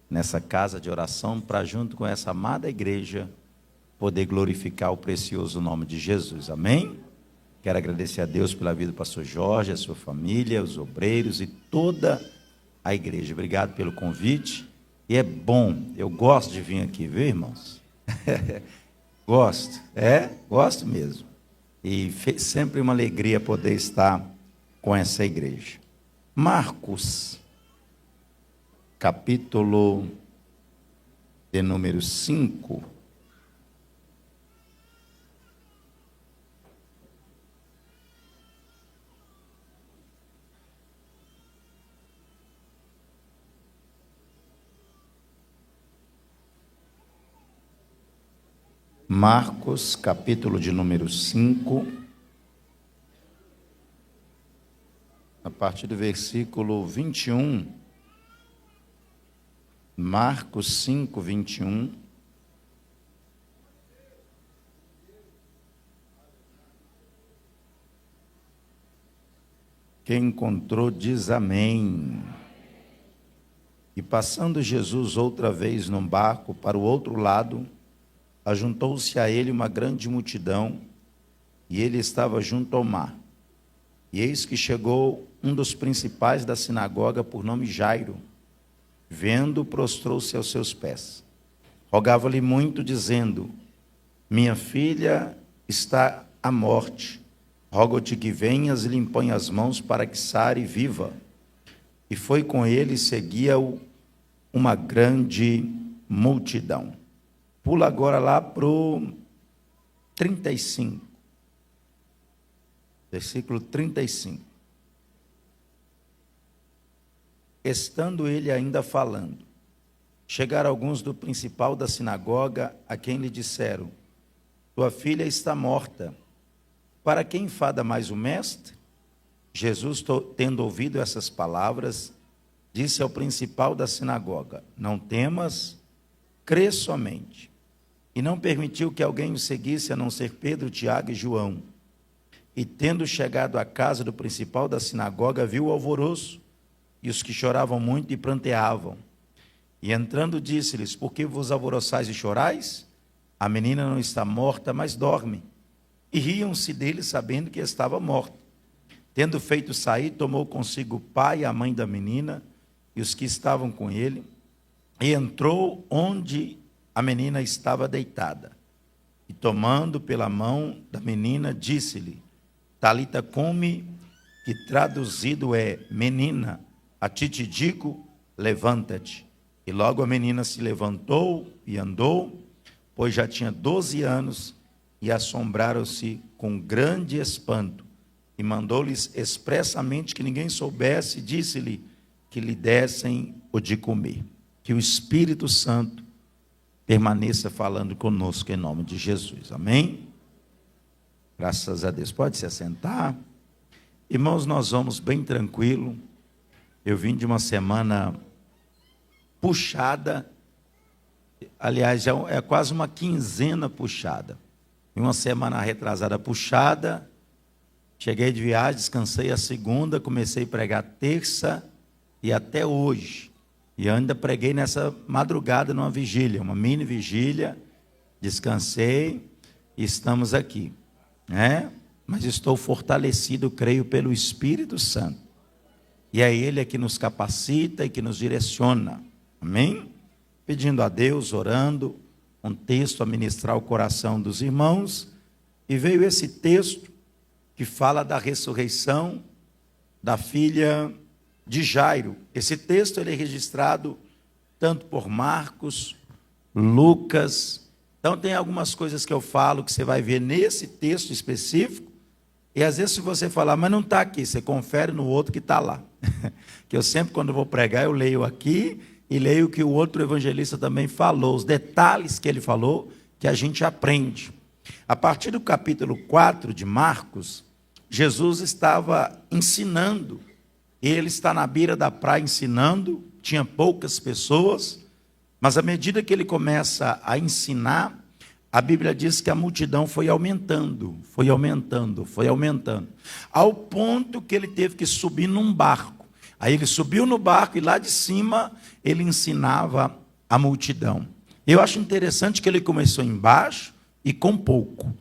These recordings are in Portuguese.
nessa casa de oração, para junto com essa amada igreja, poder glorificar o precioso nome de Jesus, amém? Quero agradecer a Deus pela vida do pastor Jorge, a sua família, os obreiros e toda a igreja. Obrigado pelo convite. E é bom, eu gosto de vir aqui, viu, irmãos? Gosto mesmo. E sempre uma alegria poder estar com essa igreja. Marcos, capítulo de número 5. Marcos, capítulo de número 5, a partir do versículo 21. Marcos 5, 21. Quem encontrou diz amém. E passando Jesus outra vez num barco para o outro lado, ajuntou-se a ele uma grande multidão, e ele estava junto ao mar. E eis que chegou um dos principais da sinagoga, por nome Jairo. Vendo, prostrou-se aos seus pés. Rogava-lhe muito, dizendo: minha filha está à morte. Rogo-te que venhas e lhe impõe as mãos para que sare e viva. E foi com ele e seguia-o uma grande multidão. Pula agora lá para o 35. Versículo 35. Estando ele ainda falando, chegaram alguns do principal da sinagoga, a quem lhe disseram: tua filha está morta. Para quem enfada mais o mestre? Jesus, tendo ouvido essas palavras, disse ao principal da sinagoga: não temas, crê somente. E não permitiu que alguém o seguisse, a não ser Pedro, Tiago e João. E tendo chegado à casa do principal da sinagoga, viu o alvoroço, e os que choravam muito e pranteavam. E entrando disse-lhes: por que vos alvoroçais e chorais? A menina não está morta, mas dorme. E riam-se dele, sabendo que estava morta. Tendo feito sair, tomou consigo o pai e a mãe da menina, e os que estavam com ele, e entrou onde a menina estava deitada. E tomando pela mão da menina, disse-lhe: Talita cumi, que traduzido é: menina, a ti te digo, levanta-te. E logo a menina se levantou e andou, pois já tinha 12 anos, e assombraram-se com grande espanto. E mandou-lhes expressamente que ninguém soubesse, disse-lhe que lhe dessem o de comer. Que o Espírito Santo permaneça falando conosco em nome de Jesus. Amém? Graças a Deus. Pode se assentar. Irmãos, nós vamos bem tranquilo. Eu vim de uma semana puxada. Aliás, já é quase uma quinzena puxada. Uma semana retrasada puxada. Cheguei de viagem, descansei a segunda, comecei a pregar terça e até hoje. E ainda preguei nessa madrugada numa vigília, uma mini vigília. Descansei e estamos aqui, né? Mas estou fortalecido, creio, pelo Espírito Santo. E é Ele que nos capacita e que nos direciona. Amém? Pedindo a Deus, orando, um texto a ministrar o coração dos irmãos. E veio esse texto que fala da ressurreição da filha de Jairo. Esse texto ele é registrado tanto por Marcos, Lucas. Então tem algumas coisas que eu falo que você vai ver nesse texto específico. E às vezes se você falar, mas não está aqui, você confere no outro que está lá. Que eu sempre quando vou pregar eu leio aqui e leio o que o outro evangelista também falou. Os detalhes que ele falou que a gente aprende. A partir do capítulo 4 de Marcos, Jesus estava ensinando. Ele está na beira da praia ensinando, tinha poucas pessoas, mas à medida que ele começa a ensinar, a Bíblia diz que a multidão foi aumentando, ao ponto que ele teve que subir num barco. Aí ele subiu no barco e lá de cima ele ensinava a multidão. Eu acho interessante que ele começou embaixo e com pouco.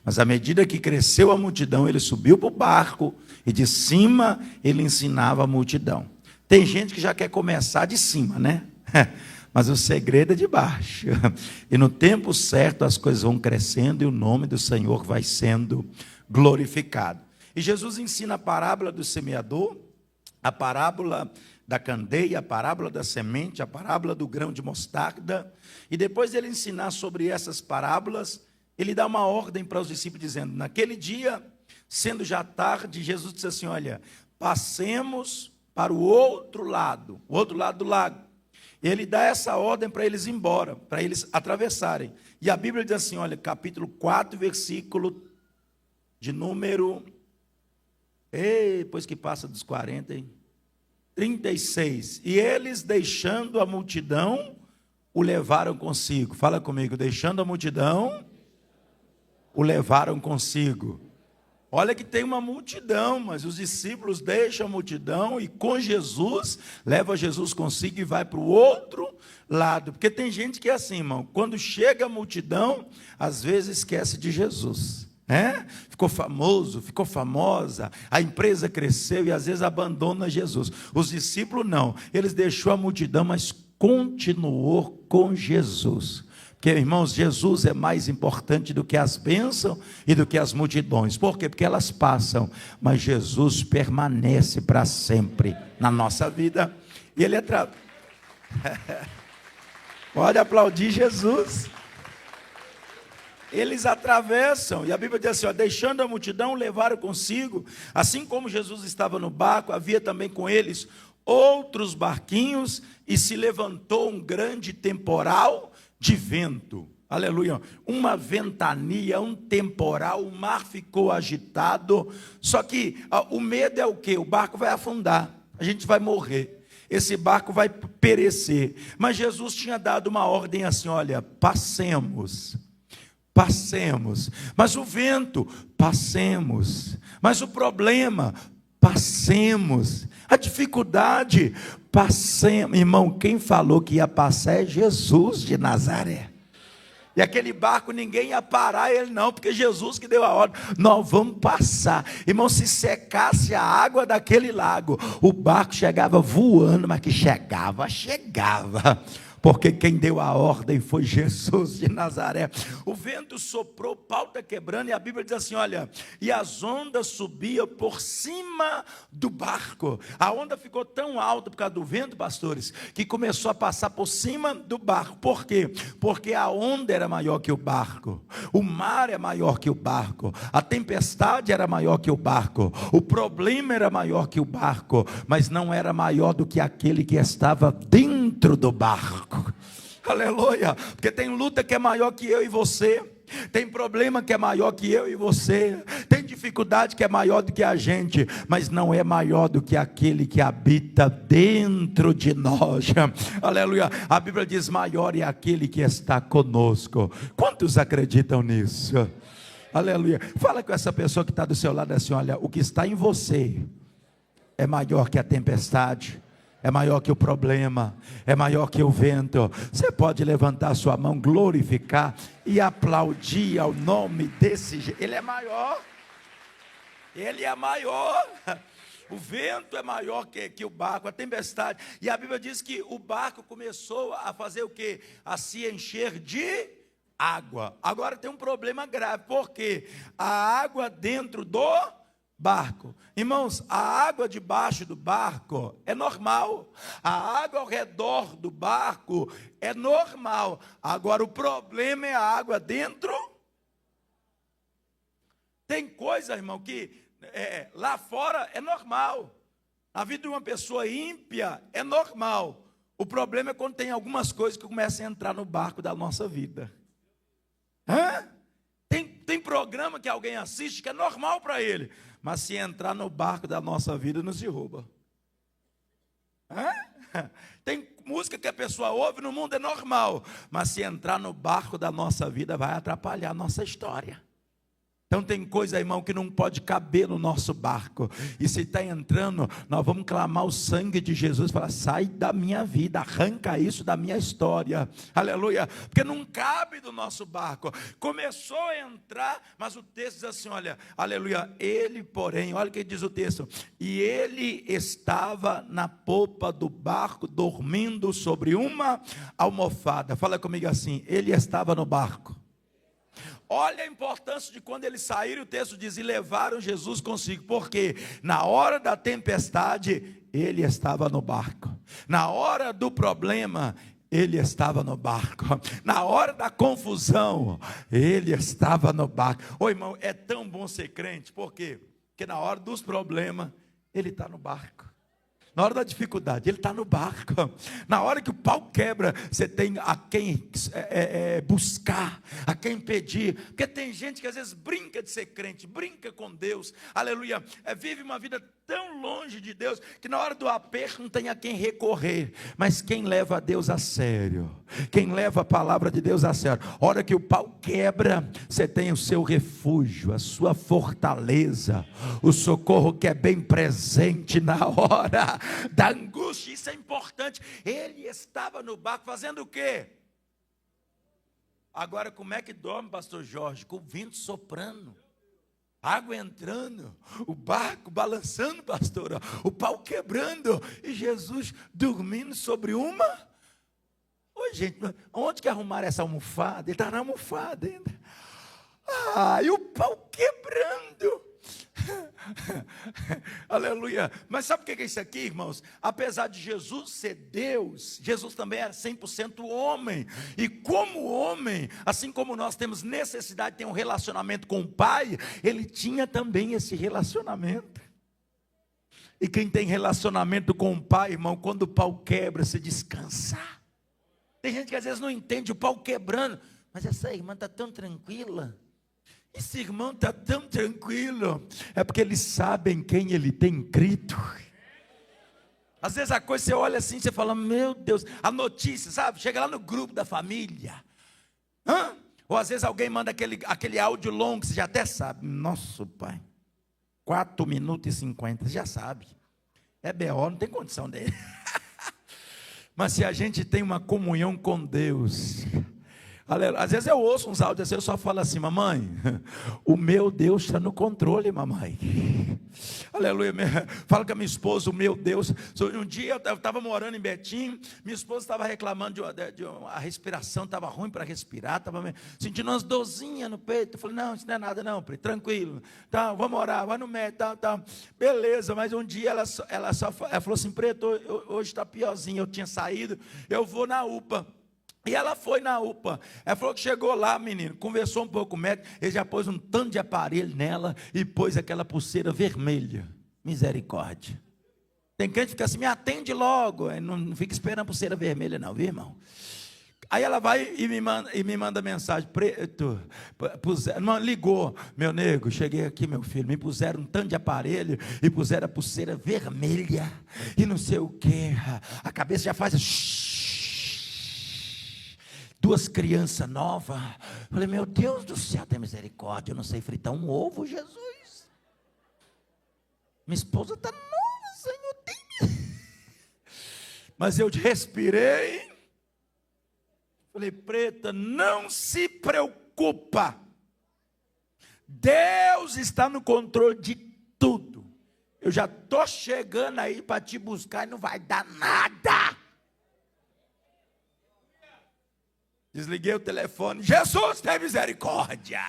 Mas à medida que cresceu a multidão, ele subiu para o barco e de cima ele ensinava a multidão. Tem gente que já quer começar de cima, né? Mas o segredo é de baixo. E no tempo certo as coisas vão crescendo e o nome do Senhor vai sendo glorificado. E Jesus ensina a parábola do semeador, a parábola da candeia, a parábola da semente, a parábola do grão de mostarda. E depois de ele ensinar sobre essas parábolas, ele dá uma ordem para os discípulos, dizendo: naquele dia, sendo já tarde, Jesus disse assim: olha, passemos para o outro lado do lago. Ele dá essa ordem para eles ir embora, para eles atravessarem. E a Bíblia diz assim, olha, capítulo 4, versículo de número... depois que passa dos 40, hein? 36. E eles, deixando a multidão, o levaram consigo. Fala comigo, deixando a multidão, o levaram consigo. Olha que tem uma multidão, mas os discípulos deixam a multidão e com Jesus, leva Jesus consigo e vai para o outro lado. Porque tem gente que é assim, irmão, quando chega a multidão, às vezes esquece de Jesus. Ficou famoso, ficou famosa, a empresa cresceu e às vezes abandona Jesus. Os discípulos não, eles deixou a multidão, mas continuou com Jesus. Porque, irmãos, Jesus é mais importante do que as bênçãos e do que as multidões. Por quê? Porque elas passam, mas Jesus permanece para sempre na nossa vida. E ele pode aplaudir Jesus. Eles atravessam, e a Bíblia diz assim, ó, deixando a multidão, levaram consigo, assim como Jesus estava no barco, havia também com eles outros barquinhos, e se levantou um grande temporal de vento, aleluia, uma ventania, um temporal, o mar ficou agitado, só que o medo é o quê? O barco vai afundar, a gente vai morrer, esse barco vai perecer, mas Jesus tinha dado uma ordem assim, olha, passemos, mas o vento, passemos, mas o problema, passemos, a dificuldade, passemos. Irmão, quem falou que ia passar é Jesus de Nazaré. E aquele barco ninguém ia parar ele não, porque Jesus que deu a ordem, nós vamos passar. Irmão, se secasse a água daquele lago, o barco chegava voando, mas que chegava. Porque quem deu a ordem foi Jesus de Nazaré. O vento soprou, o pau está quebrando, e a Bíblia diz assim, olha, e as ondas subiam por cima do barco. A onda ficou tão alta por causa do vento, pastores, que começou a passar por cima do barco. Por quê? Porque a onda era maior que o barco, o mar é maior que o barco, a tempestade era maior que o barco, o problema era maior que o barco, mas não era maior do que aquele que estava dentro do barco. Aleluia, porque tem luta que é maior que eu e você, tem problema que é maior que eu e você, tem dificuldade que é maior do que a gente, mas não é maior do que aquele que habita dentro de nós. Aleluia, a Bíblia diz, maior é aquele que está conosco. Quantos acreditam nisso? Aleluia, fala com essa pessoa que está do seu lado assim, olha, o que está em você é maior que a tempestade, é maior que o problema, é maior que o vento. Você pode levantar sua mão, glorificar e aplaudir ao nome desse jeito. Ele é maior, ele é maior. O vento é maior que o barco, a tempestade. E a Bíblia diz que o barco começou a fazer o quê? A se encher de água. Agora tem um problema grave, porque a água dentro do barco, irmãos, a água debaixo do barco é normal, a água ao redor do barco é normal, agora o problema é a água dentro. Tem coisa, irmão, que lá fora é normal, a vida de uma pessoa ímpia é normal, o problema é quando tem algumas coisas que começam a entrar no barco da nossa vida. Tem programa que alguém assiste que é normal para ele, mas se entrar no barco da nossa vida, nos derruba. Tem música que a pessoa ouve no mundo, é normal, mas se entrar no barco da nossa vida, vai atrapalhar a nossa história. Então tem coisa, irmão, que não pode caber no nosso barco. E se está entrando, nós vamos clamar o sangue de Jesus. Falar, sai da minha vida, arranca isso da minha história. Aleluia. Porque não cabe do nosso barco. Começou a entrar, mas o texto diz assim, olha, aleluia. Ele, porém, olha o que diz o texto. E ele estava na popa do barco, dormindo sobre uma almofada. Fala comigo assim, ele estava no barco. Olha a importância de quando eles saíram, o texto diz, e levaram Jesus consigo, porque na hora da tempestade, ele estava no barco, na hora do problema, ele estava no barco, na hora da confusão, ele estava no barco. Ô irmão, é tão bom ser crente, por quê? Porque na hora dos problemas, ele está no barco. Na hora da dificuldade, ele está no barco. Na hora que o pau quebra, você tem a quem buscar, a quem pedir. Porque tem gente que às vezes brinca de ser crente, brinca com Deus, aleluia, vive uma vida tão longe de Deus, que na hora do aperto não tem a quem recorrer. Mas quem leva a Deus a sério, quem leva a palavra de Deus a sério, a hora que o pau quebra, você tem o seu refúgio, a sua fortaleza, o socorro que é bem presente na hora da angústia. Isso é importante. Ele estava no barco fazendo o quê? Agora, como é que dorme, pastor Jorge? Com o vento soprando, água entrando, o barco balançando, pastor, o pau quebrando, e Jesus dormindo sobre uma. Oi, gente, onde que arrumaram essa almofada? Ele está na almofada ainda. E o pau quebrando. Aleluia. Mas sabe o que é isso aqui, irmãos? Apesar de Jesus ser Deus, Jesus também era 100% homem. E como homem, assim como nós temos necessidade de ter um relacionamento com o Pai, ele tinha também esse relacionamento. E quem tem relacionamento com o Pai, irmão, quando o pau quebra, se descansa. Tem gente que às vezes não entende o pau quebrando, mas essa irmã está tão tranquila. Esse irmão está tão tranquilo, é porque eles sabem quem ele tem crido. Às vezes a coisa você olha assim, você fala, meu Deus, a notícia, sabe, chega lá no grupo da família, ou às vezes alguém manda aquele áudio longo, você já até sabe, nosso pai, 4 minutos e 50, você já sabe, é B.O., não tem condição dele. Mas se a gente tem uma comunhão com Deus, às vezes eu ouço uns áudios assim, eu só falo assim, mamãe, o meu Deus está no controle, mamãe. Aleluia. Fala com a minha esposa, o meu Deus. Um dia eu estava morando em Betim, minha esposa estava reclamando a respiração, estava ruim para respirar, estava sentindo umas dorzinhas no peito. Eu falei, não, isso não é nada não, tranquilo, tá, vamos orar, vai no médico, tá. Beleza, mas um dia ela falou assim, Preto, hoje está piorzinho, eu tinha saído, eu vou na UPA. E ela foi na UPA, ela falou que chegou lá, menino, conversou um pouco com o médico, ele já pôs um tanto de aparelho nela, e pôs aquela pulseira vermelha, misericórdia. Tem crente que fica assim, me atende logo, não fica esperando a pulseira vermelha não, viu irmão? Aí ela vai e me manda mensagem, Preto, ligou, meu nego, cheguei aqui meu filho, me puseram um tanto de aparelho, e puseram a pulseira vermelha, e não sei o que, a cabeça já faz duas crianças novas. Falei, meu Deus do céu, tem misericórdia, eu não sei fritar um ovo, Jesus. Minha esposa está nova, Senhor, tem. Mas eu respirei. Falei, Preta, não se preocupa. Deus está no controle de tudo. Eu já estou chegando aí para te buscar e não vai dar nada. Desliguei o telefone. Jesus tem misericórdia.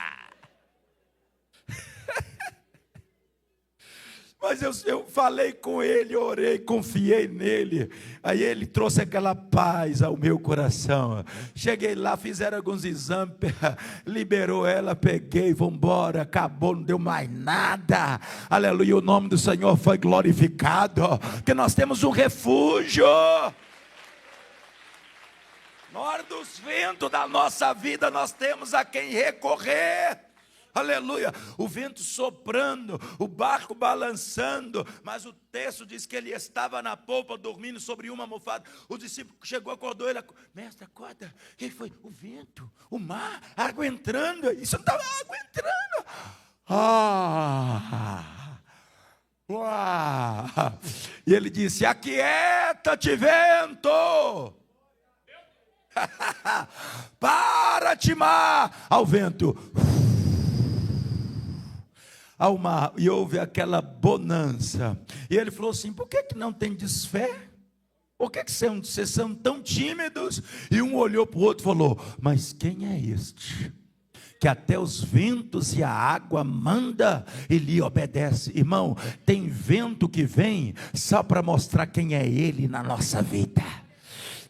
Mas eu falei com ele, orei, confiei nele. Aí ele trouxe aquela paz ao meu coração. Cheguei lá, fizeram alguns exames, liberou ela, peguei, vamos embora, acabou, não deu mais nada. Aleluia, o nome do Senhor foi glorificado, porque nós temos um refúgio. Na hora dos ventos da nossa vida, nós temos a quem recorrer. Aleluia, o vento soprando, o barco balançando, mas o texto diz que ele estava na polpa, dormindo sobre uma almofada. O discípulo chegou, acordou ele, mestre, acorda. E foi o vento, o mar, a água entrando. Isso não estava água entrando. E ele disse: aquieta-te, vento. Para-te, mar. Ao vento, ao mar. E houve aquela bonança. E ele falou assim: por que não tendes fé? Por que vocês são tão tímidos? E um olhou para o outro e falou: mas quem é este que até os ventos e a água manda e lhe obedece? Irmão, tem vento que vem só para mostrar quem é ele na nossa vida.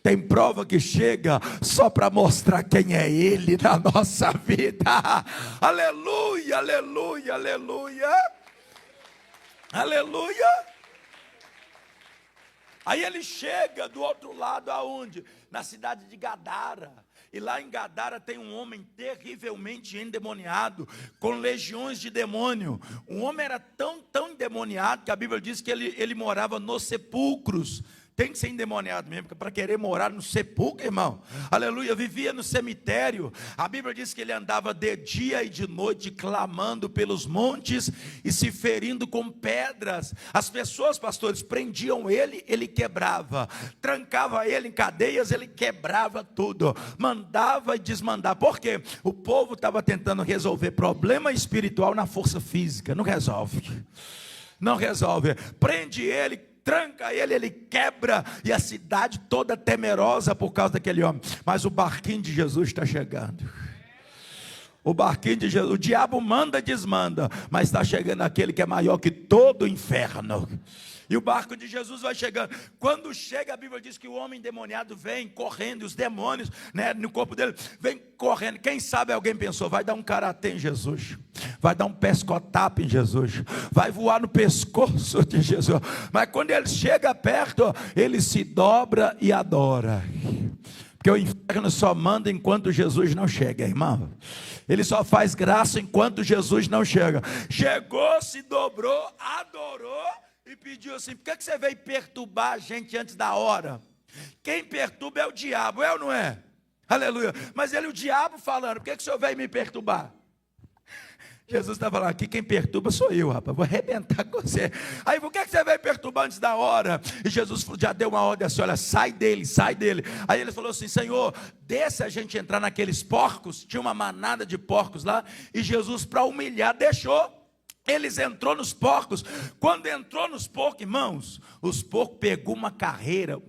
Tem prova que chega só para mostrar quem é ele na nossa vida. Aleluia, aleluia, aleluia. Aleluia. Aí ele chega do outro lado, aonde? Na cidade de Gadara. E lá em Gadara tem um homem terrivelmente endemoniado, com legiões de demônio. O homem era tão endemoniado que a Bíblia diz que ele morava nos sepulcros. Tem que ser endemoniado mesmo, para querer morar no sepulcro, irmão. Aleluia, vivia no cemitério. A Bíblia diz que ele andava de dia e de noite, clamando pelos montes e se ferindo com pedras. As pessoas, pastores, prendiam ele, ele quebrava. Trancava ele em cadeias, ele quebrava tudo. Mandava e desmandava. Por quê? O povo estava tentando resolver problema espiritual na força física. Não resolve. Não resolve. Prende ele, tranca ele, ele quebra, e a cidade toda temerosa por causa daquele homem. Mas o barquinho de Jesus está chegando. O barquinho de Jesus, o diabo manda e desmanda, mas está chegando aquele que é maior que todo o inferno. E o barco de Jesus vai chegando. Quando chega, a Bíblia diz que o homem endemoniado vem correndo, e os demônios, no corpo dele, vem correndo. Quem sabe alguém pensou: vai dar um karatê em Jesus, vai dar um pescotapa em Jesus, vai voar no pescoço de Jesus. Mas quando ele chega perto, ele se dobra e adora. Porque o inferno só manda enquanto Jesus não chega, irmão. Ele só faz graça enquanto Jesus não chega. Chegou, se dobrou, adorou e pediu assim: por que você veio perturbar a gente antes da hora? Quem perturba é o diabo, é ou não é? Aleluia. Mas o diabo falando: por que o senhor veio me perturbar? Jesus está falando: aqui quem perturba sou eu, rapaz, vou arrebentar com você. Aí, por que você veio perturbar antes da hora? E Jesus já deu uma ordem assim: olha, sai dele, sai dele. Aí ele falou assim: Senhor, deixa a gente entrar naqueles porcos. Tinha uma manada de porcos lá, e Jesus, para humilhar, deixou. Eles entrou nos porcos. Quando entrou nos porcos, irmãos, os porcos pegou uma carreira.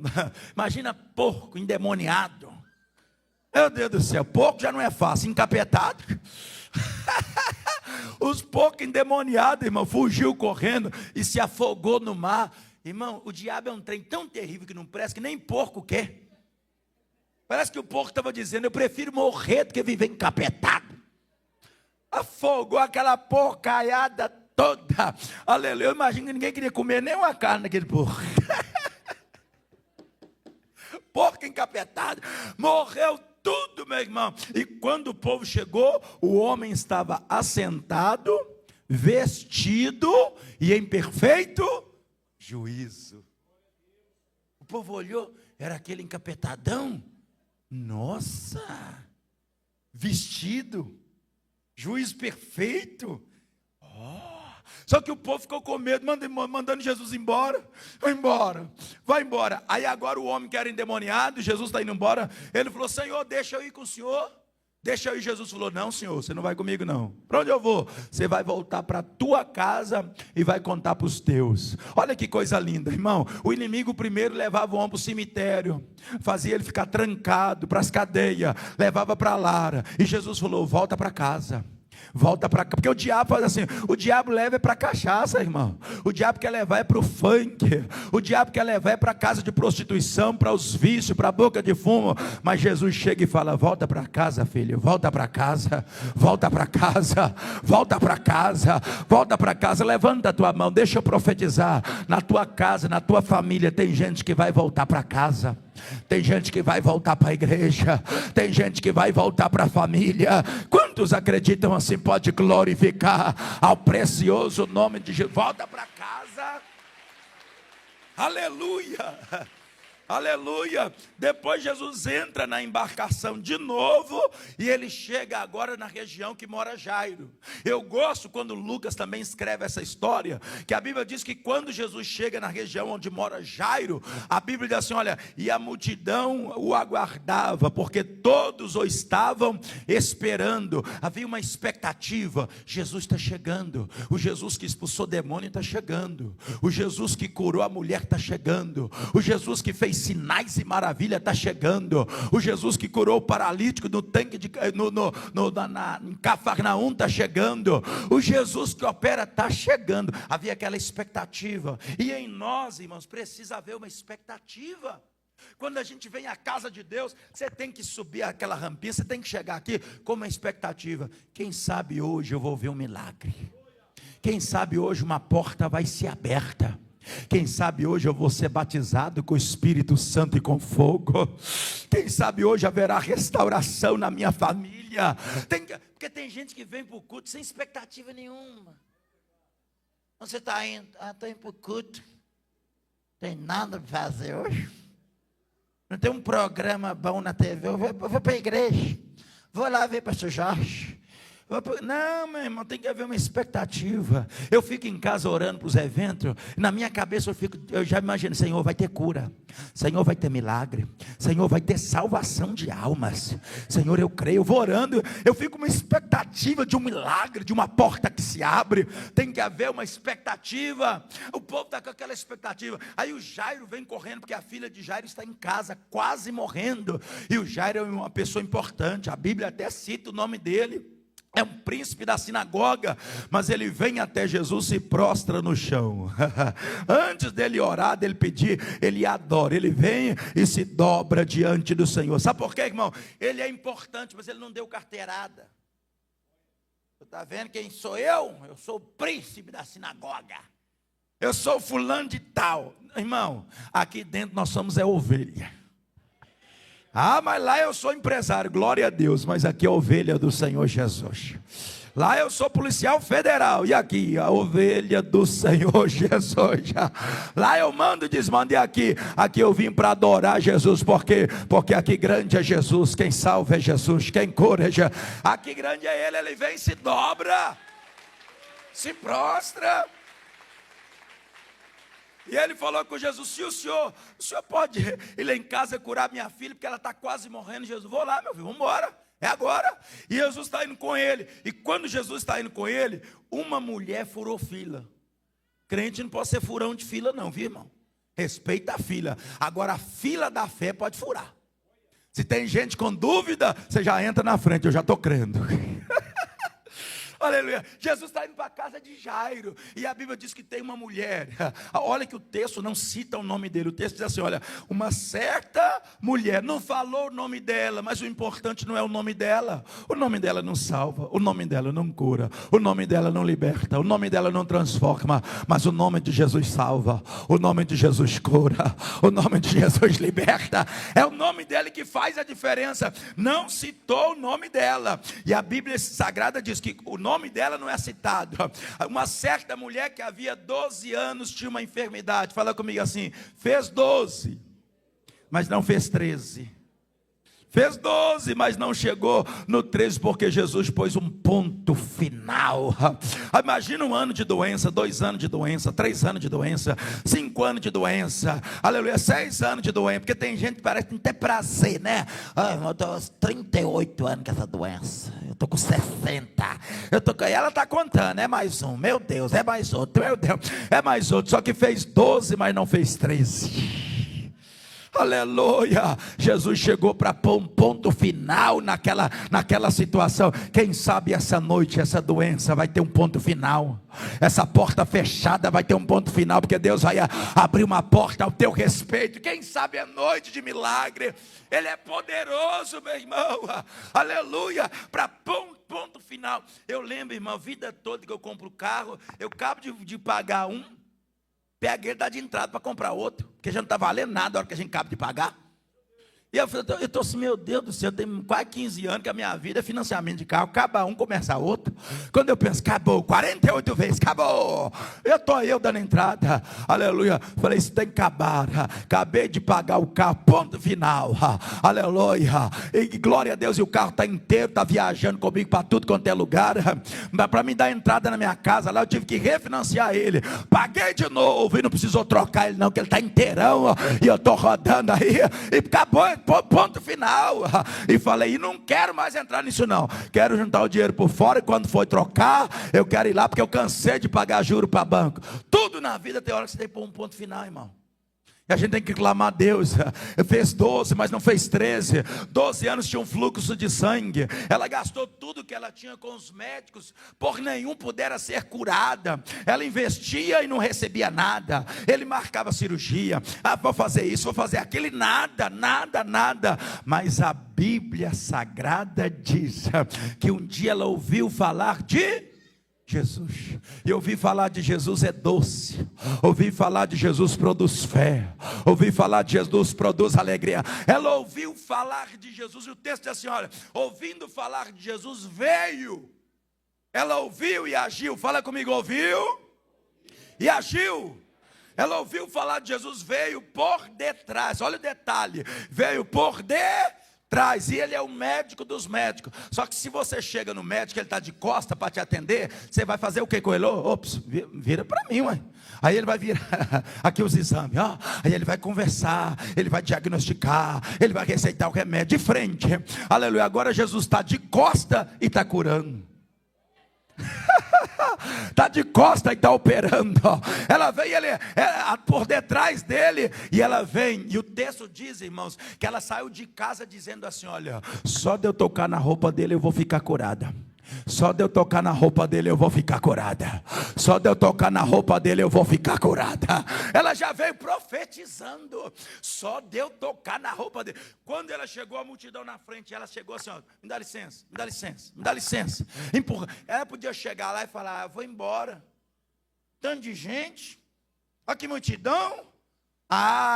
Imagina porco endemoniado. Meu Deus do céu, porco já não é fácil, encapetado. Os porcos endemoniados, irmão, fugiu correndo e se afogou no mar. Irmão, o diabo é um trem tão terrível que não presta, que nem porco quer. Parece que o porco estava dizendo: eu prefiro morrer do que viver encapetado. Afogou aquela porcaiada toda. Aleluia. Eu imagino que ninguém queria comer nem uma carne daquele porco. Porco encapetado. Morreu tudo, meu irmão. E quando o povo chegou, o homem estava assentado, vestido e em perfeito juízo. O povo olhou, era aquele encapetadão. Nossa, vestido, juízo perfeito. Só que o povo ficou com medo, mandando Jesus embora. Vai embora, vai embora. Aí agora o homem que era endemoniado, Jesus está indo embora. Ele falou: Senhor, deixa eu ir com o senhor. Deixa eu ir. Jesus falou: não, senhor, você não vai comigo não. Para onde eu vou? Você vai voltar para a tua casa e vai contar para os teus. Olha que coisa linda, irmão. O inimigo primeiro levava o homem para o cemitério, fazia ele ficar trancado para as cadeias, levava para a Lara. E Jesus falou: volta para casa. Volta para cá, porque o diabo faz assim. O diabo leva para cachaça, irmão. O diabo quer levar para o funk. O diabo quer levar para casa de prostituição, para os vícios, para a boca de fumo. Mas Jesus chega e fala: volta para casa, filho. Volta para casa. Volta para casa. Volta para casa. Volta para casa. Levanta a tua mão. Deixa eu profetizar. Na tua casa, na tua família, tem gente que vai voltar para casa. Tem gente que vai voltar para a igreja. Tem gente que vai voltar para a família. Quantos acreditam assim? Pode glorificar ao precioso nome de Jesus. Volta para casa. Aleluia. Aleluia. Depois Jesus entra na embarcação de novo e ele chega agora na região que mora Jairo. Eu gosto quando Lucas também escreve essa história, que a Bíblia diz que quando Jesus chega na região onde mora Jairo, a Bíblia diz assim, olha, e a multidão o aguardava, porque todos o estavam esperando. Havia uma expectativa. Jesus está chegando. O Jesus que expulsou demônio está chegando. O Jesus que curou a mulher está chegando. O Jesus que fez sinais e maravilha está chegando. O Jesus que curou o paralítico no tanque em Cafarnaum está chegando. O Jesus que opera está chegando. Havia aquela expectativa. E em nós, irmãos, precisa haver uma expectativa. Quando a gente vem à casa de Deus, você tem que subir aquela rampinha, você tem que chegar aqui com uma expectativa. Quem sabe hoje eu vou ver um milagre. Quem sabe hoje uma porta vai ser aberta. Quem sabe hoje eu vou ser batizado com o Espírito Santo e com fogo. Quem sabe hoje haverá restauração na minha família. Porque tem gente que vem para o culto sem expectativa nenhuma. Você está indo? Estou indo para o culto. Tem nada para fazer hoje. Não tem um programa bom na TV. Eu vou para a igreja. Vou lá ver pastor Jorge. Não, meu irmão, tem que haver uma expectativa. Eu fico em casa orando para os eventos. Na minha cabeça eu já imagino, Senhor, vai ter cura. Senhor, vai ter milagre. Senhor, vai ter salvação de almas. Senhor, eu creio, eu vou orando. Eu fico com uma expectativa de um milagre, de uma porta que se abre. Tem que haver uma expectativa. O povo está com aquela expectativa. Aí o Jairo vem correndo, porque a filha de Jairo está em casa, quase morrendo. E o Jairo é uma pessoa importante. A Bíblia até cita o nome dele. É um príncipe da sinagoga, mas ele vem até Jesus e se prostra no chão. Antes dele orar, dele pedir, ele adora. Ele vem e se dobra diante do Senhor. Sabe por quê, irmão? Ele é importante, mas ele não deu carteirada. Você está vendo quem sou eu? Eu sou o príncipe da sinagoga. Eu sou fulano de tal. Irmão, aqui dentro nós somos ovelha. Ah, mas lá eu sou empresário, glória a Deus, mas aqui é a ovelha do Senhor Jesus. Lá eu sou policial federal, e aqui a ovelha do Senhor Jesus. Lá eu mando e desmando, e aqui eu vim para adorar Jesus, porque aqui grande é Jesus, quem salva é Jesus, quem cura é Jesus. Aqui grande é Ele vem, se dobra, se prostra. E ele falou com Jesus, se o senhor pode ir lá em casa curar minha filha, porque ela está quase morrendo. Jesus, vou lá, meu filho, vamos embora, é agora. E Jesus está indo com ele. E quando Jesus está indo com ele, uma mulher furou fila. Crente não pode ser furão de fila não, viu, irmão? Respeita a fila. Agora a fila da fé pode furar. Se tem gente com dúvida, você já entra na frente, eu já estou crendo. Aleluia. Jesus está indo para a casa de Jairo. E a Bíblia diz que tem uma mulher. Olha que o texto não cita o nome dele. O texto diz assim, olha, uma certa mulher. Não falou o nome dela, mas o importante não é o nome dela. O nome dela não salva. O nome dela não cura. O nome dela não liberta. O nome dela não transforma. Mas o nome de Jesus salva. O nome de Jesus cura. O nome de Jesus liberta. É o nome dele que faz a diferença. Não citou o nome dela. E a Bíblia Sagrada diz que o nome dela não é citado. Uma certa mulher que havia 12 anos tinha uma enfermidade. Fala comigo assim, fez 12, mas não fez 13. Fez 12, mas não chegou no 13, porque Jesus pôs um ponto final. Imagina 1 ano de doença, 2 anos de doença, 3 anos de doença, 5 anos de doença, aleluia, 6 anos de doença, porque tem gente que parece que não tem prazer, né? Eu estou 38 anos com essa doença, eu estou com 60, ela está contando, é mais um, meu Deus, é mais outro, meu Deus, é mais outro, só que fez 12, mas não fez 13. Aleluia, Jesus chegou para pôr um ponto final naquela situação. Quem sabe essa noite, essa doença vai ter um ponto final. Essa porta fechada vai ter um ponto final, porque Deus vai abrir uma porta ao teu respeito. Quem sabe é noite de milagre. Ele é poderoso, meu irmão. Aleluia, para pôr um ponto final. Eu lembro, irmão, a vida toda que eu compro o carro, eu acabo de pagar um, pega ele, dá de entrada para comprar outro, porque já não está valendo nada a hora que a gente acaba de pagar. E eu estou assim, meu Deus do céu, tem quase 15 anos que a minha vida é financiamento de carro, acaba um, começa outro. Quando eu penso, acabou, 48 vezes, acabou. Eu dando entrada, aleluia. Falei, isso tem que acabar. Acabei de pagar o carro, ponto final, aleluia. E glória a Deus, e o carro está inteiro, está viajando comigo para tudo quanto é lugar. Para me dar entrada na minha casa, lá eu tive que refinanciar ele. Paguei de novo e não precisou trocar ele, não, que ele está inteirão. E eu estou rodando aí, e acabou. Ponto final. E falei, e não quero mais entrar nisso não, quero juntar o dinheiro por fora, e quando for trocar, eu quero ir lá, porque eu cansei de pagar juro para banco. Tudo na vida tem hora que você tem que pôr um ponto final, irmão. E a gente tem que clamar a Deus. Fez 12, mas não fez 13. 12 anos tinha um fluxo de sangue. Ela gastou tudo que ela tinha com os médicos, por nenhum pudera ser curada. Ela investia e não recebia nada. Ele marcava cirurgia. Vou fazer isso, vou fazer aquilo, e nada. Mas a Bíblia Sagrada diz que um dia ela ouviu falar de Jesus. E ouvir falar de Jesus é doce. Ouvir falar de Jesus produz fé. Ouvir falar de Jesus produz alegria. Ela ouviu falar de Jesus, e o texto diz assim, olha, ouvindo falar de Jesus, veio. Ela ouviu e agiu. Fala comigo, ouviu e agiu. Ela ouviu falar de Jesus, veio por detrás. Olha o detalhe, veio por detrás. E ele é o médico dos médicos. Só que se você chega no médico, ele está de costa para te atender, você vai fazer o que com ele? Ops, vira para mim, ué. Aí ele vai virar aqui os exames, ó. Aí ele vai conversar, ele vai diagnosticar, ele vai receitar o remédio de frente. Aleluia. Agora Jesus está de costa e está curando. Está de costa e está operando. Ela vem, ele por detrás dele, e ela vem. E o texto diz, irmãos, que ela saiu de casa dizendo assim, olha, só de eu tocar na roupa dele eu vou ficar curada. Só de eu tocar na roupa dele eu vou ficar curada. Só de eu tocar na roupa dele eu vou ficar curada. Ela já veio profetizando. Só de eu tocar na roupa dele. Quando ela chegou, a multidão na frente, ela chegou assim, ó, me dá licença, me dá licença, me dá licença. Empurra. Ela podia chegar lá e falar, vou embora. Tanto de gente. Olha que multidão.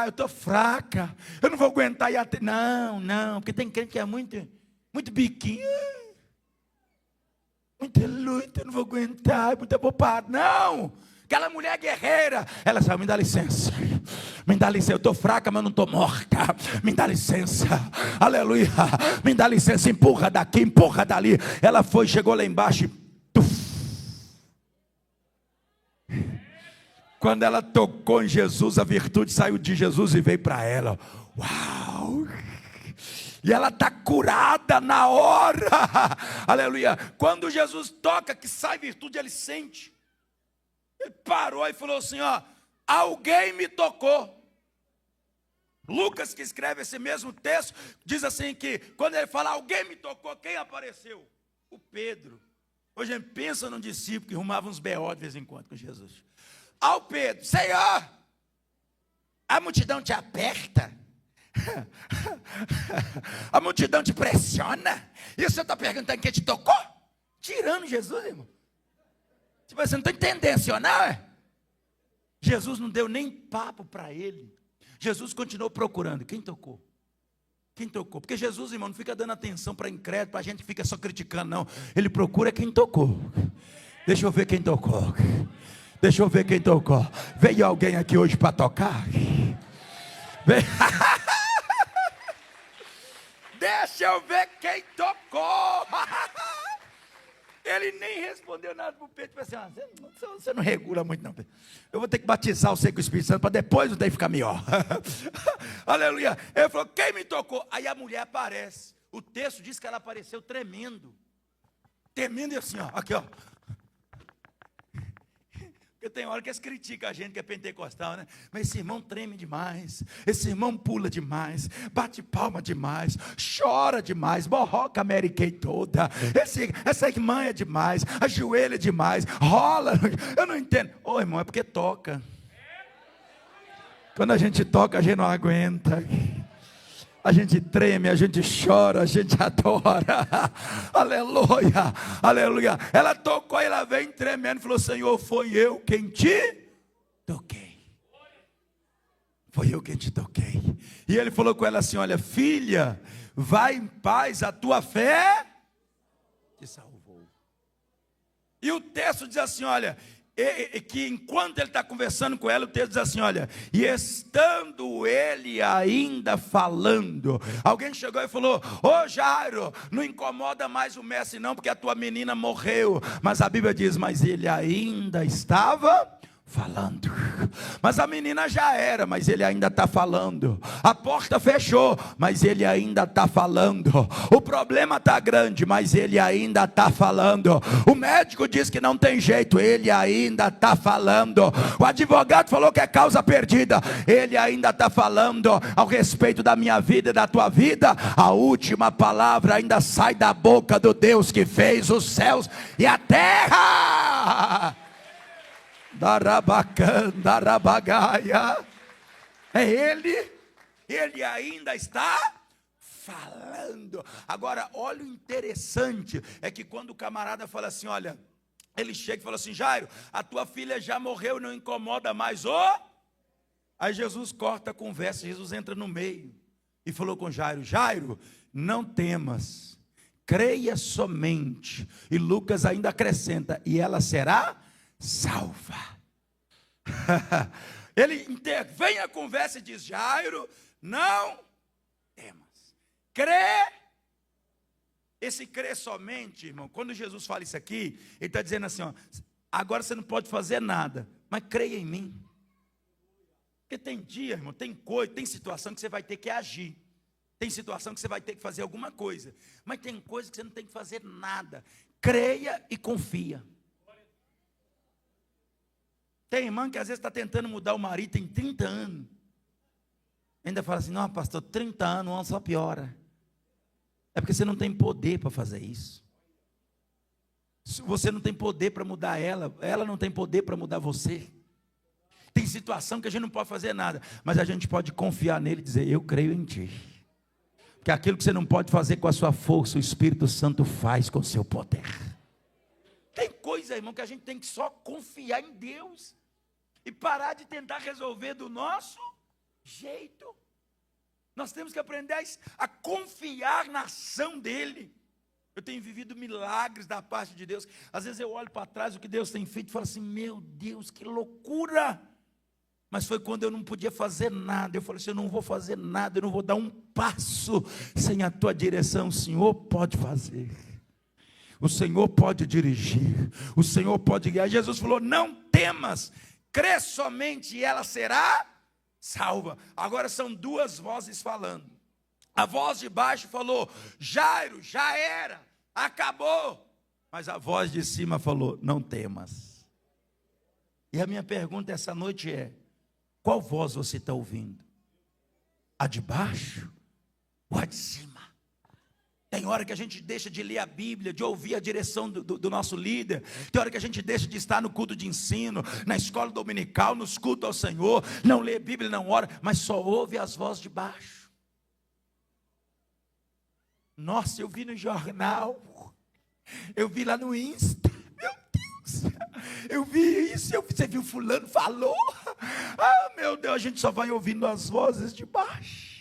Eu estou fraca, eu não vou aguentar ir até. Não, porque tem crente que é muito biquinho. Muita luta, eu não vou aguentar, muita bobagem. Não, aquela mulher guerreira, ela saiu, me dá licença, eu estou fraca, mas não estou morta, me dá licença, aleluia, me dá licença, empurra daqui, empurra dali. Ela foi, chegou lá embaixo e quando ela tocou em Jesus, a virtude saiu de Jesus e veio para ela. Uau! E ela está curada na hora. Aleluia. Quando Jesus toca, que sai virtude, ele sente. Ele parou e falou assim, ó, alguém me tocou. Lucas, que escreve esse mesmo texto, diz assim que quando ele fala, alguém me tocou, quem apareceu? O Pedro. Hoje a gente pensa num discípulo que arrumava uns B.O. de vez em quando com Jesus. Ao Pedro, Senhor, a multidão te aperta. A multidão te pressiona, e você está perguntando quem te tocou? Tirando Jesus, irmão. Tipo, você não está entendendo, senhor, não é? Jesus não deu nem papo para ele. Jesus continuou procurando. Quem tocou? Quem tocou? Porque Jesus, irmão, não fica dando atenção para incrédulo, para a gente que fica só criticando, não. Ele procura quem tocou. Deixa eu ver quem tocou. Deixa eu ver quem tocou. Veio alguém aqui hoje para tocar? Veio. Deixa eu ver quem tocou. Ele nem respondeu nada para o Pedro. Assim, você não regula muito não, Pedro. Eu vou ter que batizar você com o Espírito Santo para depois o daí ficar melhor. Aleluia. Ele falou, quem me tocou? Aí a mulher aparece. O texto diz que ela apareceu tremendo. Tremendo e assim, ó. Aqui, ó. Porque tem hora que eles criticam a gente que é pentecostal, né? Mas esse irmão treme demais, esse irmão pula demais, bate palma demais, chora demais, borroca a Mary Kay toda, essa irmã é demais, ajoelha demais, rola, eu não entendo. Ô irmão, é porque toca. Quando a gente toca, a gente não aguenta. A gente treme, a gente chora, a gente adora. Aleluia, aleluia. Ela tocou e ela vem tremendo e falou, Senhor, foi eu quem te toquei. foi eu quem te toquei. E ele falou com ela assim: olha, filha, vai em paz, a tua fé te salvou. E o texto diz assim, olha, que enquanto ele está conversando com ela, o texto diz assim, olha, e estando ele ainda falando, alguém chegou e falou: ô Jairo, não incomoda mais o mestre não, porque a tua menina morreu. Mas a Bíblia diz: mas ele ainda estava falando. Mas a menina já era, mas ele ainda está falando. A porta fechou, mas ele ainda está falando. O problema está grande, mas ele ainda está falando. O médico diz que não tem jeito, ele ainda está falando. O advogado falou que é causa perdida, ele ainda está falando ao respeito da minha vida e da tua vida. A última palavra ainda sai da boca do Deus que fez os céus e a terra. Darabacandarabagáia. É ele ainda está falando. Agora, olha o interessante, é que quando o camarada fala assim, olha, ele chega e fala assim: Jairo, a tua filha já morreu, não incomoda mais, Aí Jesus corta a conversa, Jesus entra no meio e falou com Jairo: Jairo, não temas, creia somente. E Lucas ainda acrescenta: e ela será salva. Ele intervém a conversa e diz: Jairo, não temas, crê. Esse crer somente, irmão, quando Jesus fala isso aqui, ele está dizendo assim, agora você não pode fazer nada, mas creia em mim. Porque tem dia, irmão, tem coisa, tem situação que você vai ter que agir, tem situação que você vai ter que fazer alguma coisa, mas tem coisa que você não tem que fazer nada. Creia e confia. Tem irmã que às vezes está tentando mudar o marido, tem 30 anos. Ainda fala assim: não, pastor, 30 anos, o ano só piora. É porque você não tem poder para fazer isso. Você não tem poder para mudar ela, ela não tem poder para mudar você. Tem situação que a gente não pode fazer nada, mas a gente pode confiar nele e dizer: eu creio em ti. Porque aquilo que você não pode fazer com a sua força, o Espírito Santo faz com o seu poder. Tem coisa, irmão, que a gente tem que só confiar em Deus e parar de tentar resolver do nosso jeito. Nós temos que aprender a confiar na ação dele. Eu tenho vivido milagres da parte de Deus. Às vezes eu olho para trás o que Deus tem feito e falo assim: meu Deus, que loucura. Mas foi quando eu não podia fazer nada. Eu falei assim: eu não vou fazer nada, eu não vou dar um passo sem a tua direção. O Senhor pode fazer, o Senhor pode dirigir, o Senhor pode guiar. Jesus falou: não temas, crê somente e ela será salva. Agora são duas vozes falando. A voz de baixo falou: Jairo, já era, acabou. Mas a voz de cima falou: não temas. E a minha pergunta essa noite é: qual voz você está ouvindo? A de baixo ou a de cima? Tem hora que a gente deixa de ler a Bíblia, de ouvir a direção do nosso líder. Tem hora que a gente deixa de estar no culto de ensino, na escola dominical, nos cultos ao Senhor. Não lê a Bíblia, não ora, mas só ouve as vozes de baixo. Nossa, eu vi no jornal, eu vi lá no Insta, meu Deus, eu vi isso, você viu fulano falou. Ah, meu Deus, a gente só vai ouvindo as vozes de baixo.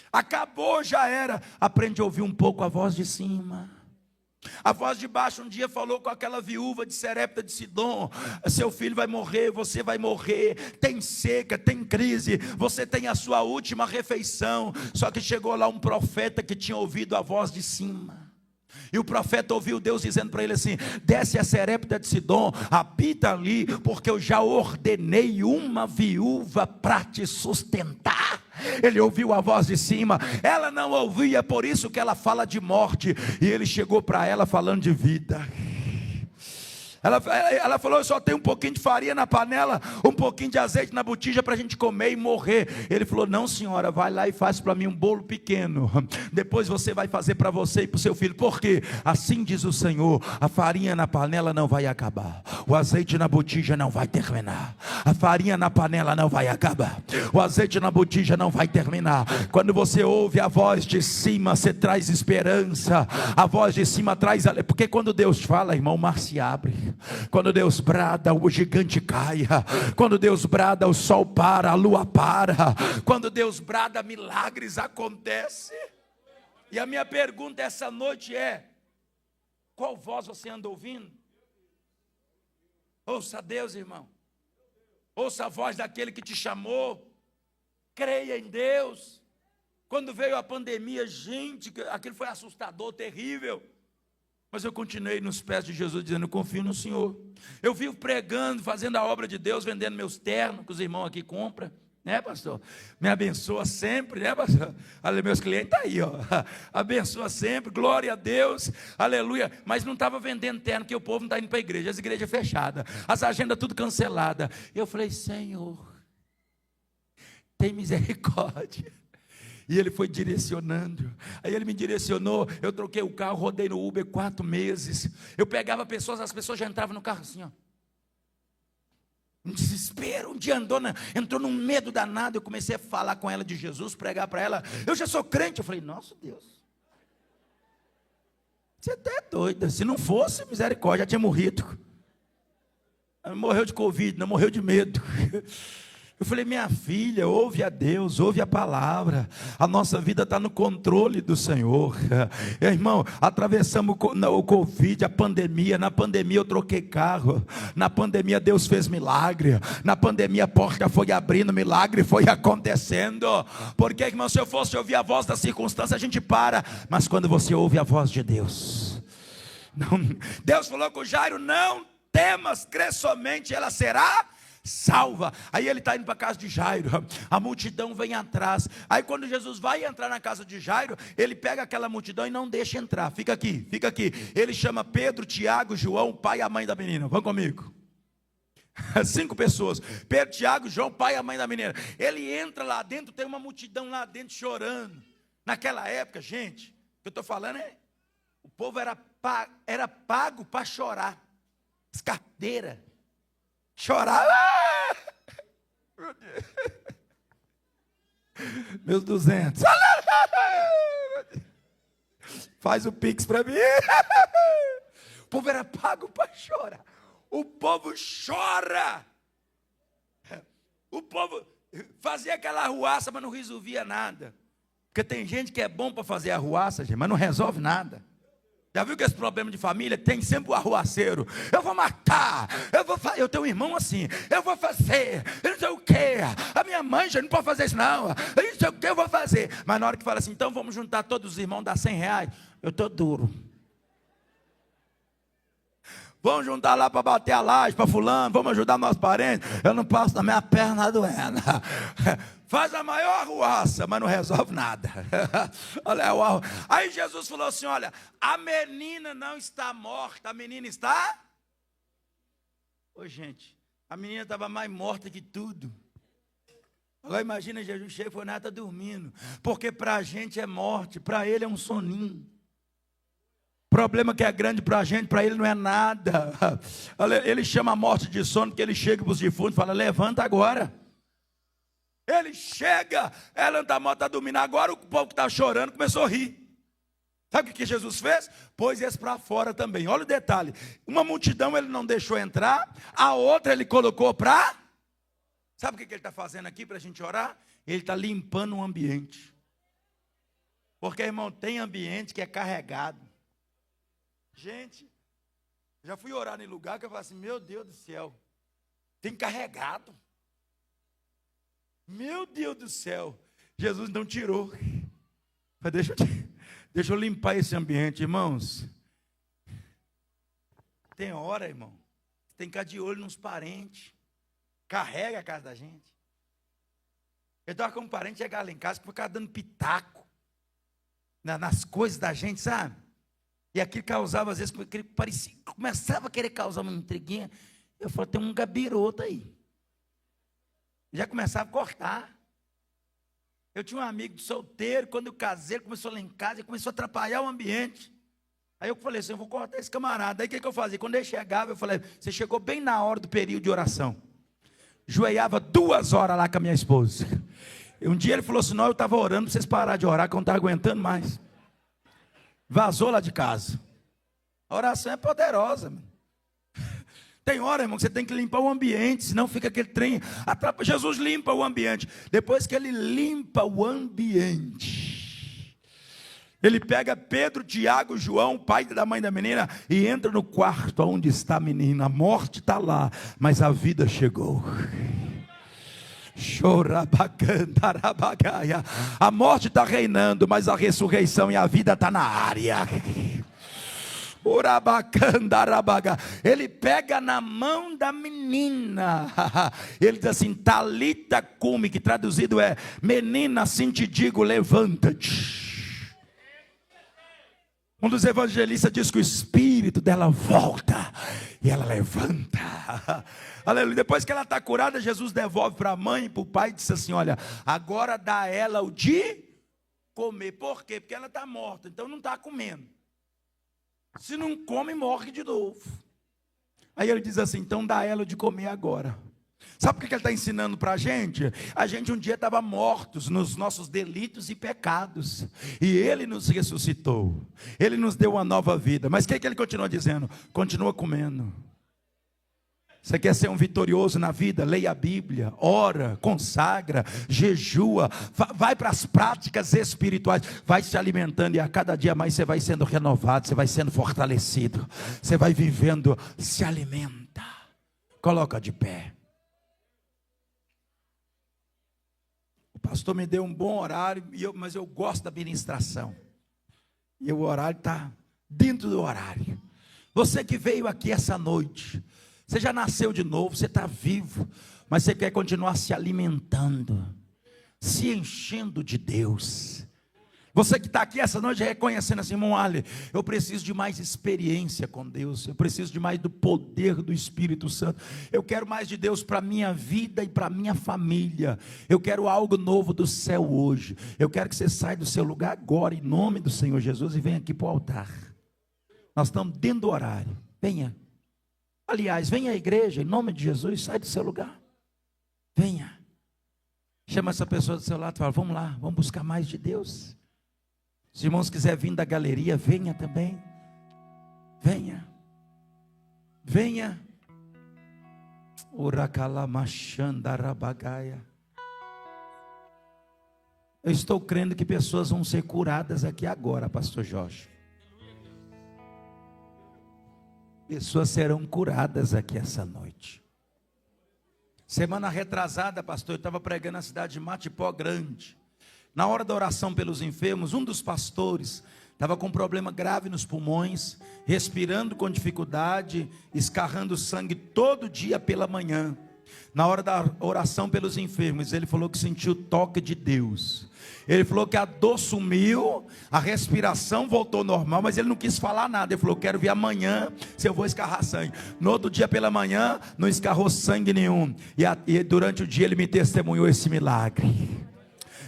Acabou, já era. Aprende a ouvir um pouco a voz de cima. A voz de baixo um dia falou com aquela viúva de Serepta de Sidom: seu filho vai morrer, você vai morrer, tem seca, tem crise, você tem a sua última refeição. Só que chegou lá um profeta que tinha ouvido a voz de cima. E o profeta ouviu Deus dizendo para ele assim: desce a Serepta de Sidom, habita ali, porque eu já ordenei uma viúva para te sustentar. Ele ouviu a voz de cima, ela não ouvia, por isso que ela fala de morte. E ele chegou para ela falando de vida. Ela falou: eu só tenho um pouquinho de farinha na panela, um pouquinho de azeite na botija para a gente comer e morrer. Ele falou: não, senhora, vai lá e faz para mim um bolo pequeno, depois você vai fazer para você e para o seu filho. Por quê? Assim diz o Senhor: a farinha na panela não vai acabar, o azeite na botija não vai terminar. A farinha na panela não vai acabar, o azeite na botija não vai terminar. Quando você ouve a voz de cima, você traz esperança. A voz de cima traz, porque quando Deus fala, irmão, o mar se abre. Quando Deus brada, o gigante cai. Quando Deus brada, o sol para, a lua para. Quando Deus brada, milagres acontecem. E a minha pergunta essa noite é: qual voz você anda ouvindo? Ouça Deus, irmão. Ouça a voz daquele que te chamou. Creia em Deus. Quando veio a pandemia, gente, aquilo foi assustador, terrível. Mas eu continuei nos pés de Jesus, dizendo: eu confio no Senhor. Eu vivo pregando, fazendo a obra de Deus, vendendo meus ternos, que os irmãos aqui compram. Né, pastor? Me abençoa sempre, né, pastor? Aleluia, meus clientes estão aí, ó. Abençoa sempre, glória a Deus, aleluia. Mas não estava vendendo terno, porque o povo não está indo para a igreja, as igrejas fechadas, as agendas tudo canceladas. Eu falei: Senhor, tem misericórdia. E ele foi direcionando. Aí ele me direcionou. Eu troquei o carro, rodei no Uber 4 meses. Eu pegava pessoas, as pessoas já entravam no carro assim, ó. Um desespero. Um dia entrou num medo danado. Eu comecei a falar com ela de Jesus, pregar para ela. Eu já sou crente. Eu falei: nossa Deus, você até é doida. Se não fosse, misericórdia, já tinha morrido. Ela morreu de Covid, não morreu de medo. Eu falei: minha filha, ouve a Deus, ouve a palavra. A nossa vida está no controle do Senhor. Irmão, atravessamos o Covid, a pandemia. Na pandemia eu troquei carro. Na pandemia Deus fez milagre. Na pandemia a porta foi abrindo, milagre foi acontecendo. Porque, irmão, se eu fosse ouvir a voz da circunstância, a gente para. Mas quando você ouve a voz de Deus, não, Deus falou com Jairo: não temas, crê somente, ela será salva. Aí ele está indo para a casa de Jairo, a multidão vem atrás. Aí quando Jesus vai entrar na casa de Jairo, ele pega aquela multidão e não deixa entrar. Fica aqui, fica aqui. Ele chama Pedro, Tiago, João, o pai e a mãe da menina. Vão comigo. 5 pessoas: Pedro, Tiago, João, pai e a mãe da menina. Ele entra lá dentro, tem uma multidão lá dentro chorando. Naquela época, gente, o que eu estou falando é: o povo era pago para chorar. As carteiras chorava. Meu Deus. Meus 200. Faz o pix para mim. O povo era pago para chorar. O povo chora. O povo fazia aquela arruaça, mas não resolvia nada. Porque tem gente que é bom para fazer arruaça, gente, mas não resolve nada. Já viu que esse problema de família tem sempre o arruaceiro? Eu vou matar, eu tenho um irmão assim, eu vou fazer, eu não sei o que. A minha mãe já não pode fazer isso não, eu não sei o que eu vou fazer. Mas na hora que fala assim: então vamos juntar todos os irmãos, dá R$100, eu estou duro. Vamos juntar lá para bater a laje, para fulano, vamos ajudar nossos parentes. Eu não passo na minha perna doendo. Faz a maior arruaça, mas não resolve nada. Aí Jesus falou assim: olha, a menina não está morta, a menina está... Ô gente, a menina estava mais morta que tudo. Agora imagina, Jesus chega e falou: nada, está dormindo. Porque para a gente é morte, para ele é um soninho. Problema que é grande para a gente, para ele não é nada. Ele chama a morte de sono, porque ele chega para os defuntos e fala: levanta agora. Ele chega, ela está morta, está dormindo. Agora o povo que está chorando começou a rir. Sabe o que Jesus fez? Pôs esse para fora também. Olha o detalhe: uma multidão ele não deixou entrar, a outra ele colocou para... Sabe o que ele está fazendo aqui para a gente orar? Ele está limpando o ambiente. Porque, irmão, tem ambiente que é carregado. Gente, já fui orar em lugar que eu falo assim: meu Deus do céu, tem carregado. Meu Deus do céu. Jesus não tirou. Mas deixa eu limpar esse ambiente, irmãos. Tem hora, irmão, tem que ficar de olho nos parentes. Carrega a casa da gente. Eu estava com um parente chegar lá em casa que ficava dando pitaco nas coisas da gente, sabe? E aquilo causava, às vezes, começava a querer causar uma intriguinha. Eu falei: tem um gabiroto aí. Já começava a cortar. Eu tinha um amigo de solteiro, quando eu casei, ele começou lá em casa e começou a atrapalhar o ambiente. Aí eu falei assim: eu vou cortar esse camarada. Aí o que eu fazia? Quando ele chegava, eu falei: você chegou bem na hora do período de oração. Joelhava 2 horas lá com a minha esposa. Um dia ele falou assim: não, eu estava orando para vocês pararem de orar, que eu não estava aguentando mais. Vazou lá de casa. A oração é poderosa, mano. Tem hora, irmão, que você tem que limpar o ambiente, senão fica aquele trem. Jesus limpa o ambiente. Depois que ele limpa o ambiente, ele pega Pedro, Tiago, João, pai da mãe da menina, e entra no quarto onde está a menina. A morte está lá, mas a vida chegou. A morte está reinando, mas a ressurreição e a vida está na área. Ele pega na mão da menina, ele diz assim, Talita cumi, que traduzido é, menina, assim te digo, levanta-te. Um dos evangelistas diz que o espírito dela volta, e ela levanta. Aleluia. Depois que ela está curada, Jesus devolve para a mãe e para o pai, e diz assim, olha, agora dá a ela o de comer. Por quê? Porque ela está morta, então não está comendo. Se não come, morre de novo. Aí ele diz assim, então dá ela de comer agora. Sabe o que ele está ensinando para a gente? A gente um dia estava mortos nos nossos delitos e pecados, e ele nos ressuscitou, ele nos deu uma nova vida. Mas o que ele continua dizendo? Continua comendo. Você quer ser um vitorioso na vida? Leia a Bíblia, ora, consagra, jejua, vai para as práticas espirituais, vai se alimentando, e a cada dia mais você vai sendo renovado, você vai sendo fortalecido, você vai vivendo, se alimenta. Coloca de pé. O pastor me deu um bom horário, mas eu gosto da ministração, e o horário está dentro do horário. Você que veio aqui essa noite, você já nasceu de novo, você está vivo, mas você quer continuar se alimentando, se enchendo de Deus. Você que está aqui essa noite reconhecendo assim, irmão Ali, eu preciso de mais experiência com Deus, eu preciso de mais do poder do Espírito Santo, eu quero mais de Deus para a minha vida e para a minha família, eu quero algo novo do céu hoje, eu quero que você saia do seu lugar agora, em nome do Senhor Jesus, e venha aqui para o altar. Nós estamos dentro do horário, venha. Aliás, venha à igreja, em nome de Jesus, sai do seu lugar. Venha. Chama essa pessoa do seu lado e fala, vamos lá, vamos buscar mais de Deus. Se os irmãos quiserem vir da galeria, venha também. Venha. Venha. Eu estou crendo que pessoas vão ser curadas aqui agora, pastor Jorge. Pessoas serão curadas aqui essa noite. Semana retrasada, pastor, eu estava pregando na cidade de Matipó Grande. Na hora da oração pelos enfermos, um dos pastores estava com um problema grave nos pulmões, respirando com dificuldade, escarrando sangue todo dia pela manhã. Na hora da oração pelos enfermos, ele falou que sentiu o toque de Deus. Ele falou que a dor sumiu, a respiração voltou normal, mas ele não quis falar nada. Ele falou, quero ver amanhã se eu vou escarrar sangue. No outro dia pela manhã, não escarrou sangue nenhum. E durante o dia ele me testemunhou esse milagre.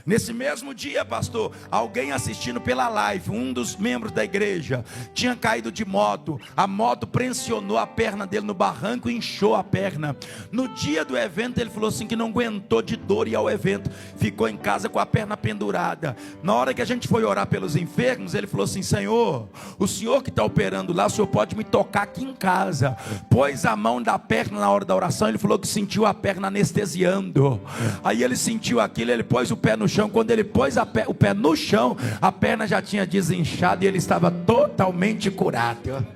Nesse mesmo dia, pastor, alguém assistindo pela live, um dos membros da igreja, tinha caído de moto, a moto pressionou a perna dele no barranco e inchou a perna. No dia do evento, ele falou assim que não aguentou de dor ir ao evento, ficou em casa com a perna pendurada. Na hora que a gente foi orar pelos enfermos, ele falou assim, Senhor, o Senhor que está operando lá, o Senhor pode me tocar aqui em casa. Pôs a mão da perna na hora da oração, ele falou que sentiu a perna anestesiando. Aí ele sentiu aquilo, ele pôs o pé no chão. Quando ele pôs o pé no chão, a perna já tinha desinchado e ele estava totalmente curado.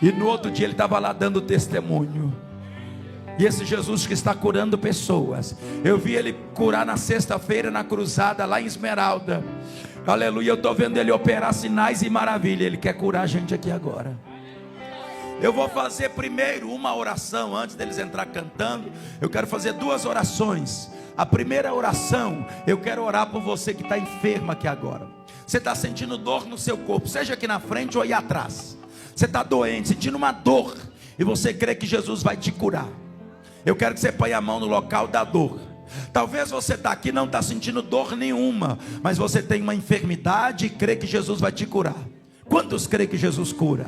E no outro dia ele estava lá dando testemunho. E esse Jesus que está curando pessoas, eu vi ele curar na sexta-feira na cruzada lá em Esmeralda. Aleluia, eu estou vendo ele operar sinais e maravilha. Ele quer curar a gente aqui agora. Eu vou fazer primeiro uma oração antes deles entrar cantando. Eu quero fazer duas orações. A primeira oração, eu quero orar por você que está enfermo aqui agora. Você está sentindo dor no seu corpo, seja aqui na frente ou aí atrás. Você está doente, sentindo uma dor, e você crê que Jesus vai te curar. Eu quero que você ponha a mão no local da dor. Talvez você está aqui e não está sentindo dor nenhuma, mas você tem uma enfermidade e crê que Jesus vai te curar. Quantos crê que Jesus cura?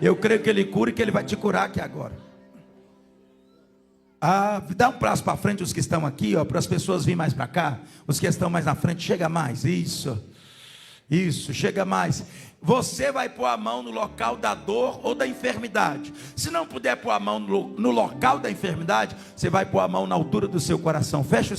Eu creio que Ele cura e que Ele vai te curar aqui agora. Dá um braço para frente os que estão aqui, para as pessoas virem mais para cá. Os que estão mais na frente, chega mais, isso. Isso, chega mais. Você vai pôr a mão no local da dor ou da enfermidade. Se não puder pôr a mão no local da enfermidade, você vai pôr a mão na altura do seu coração. Fecha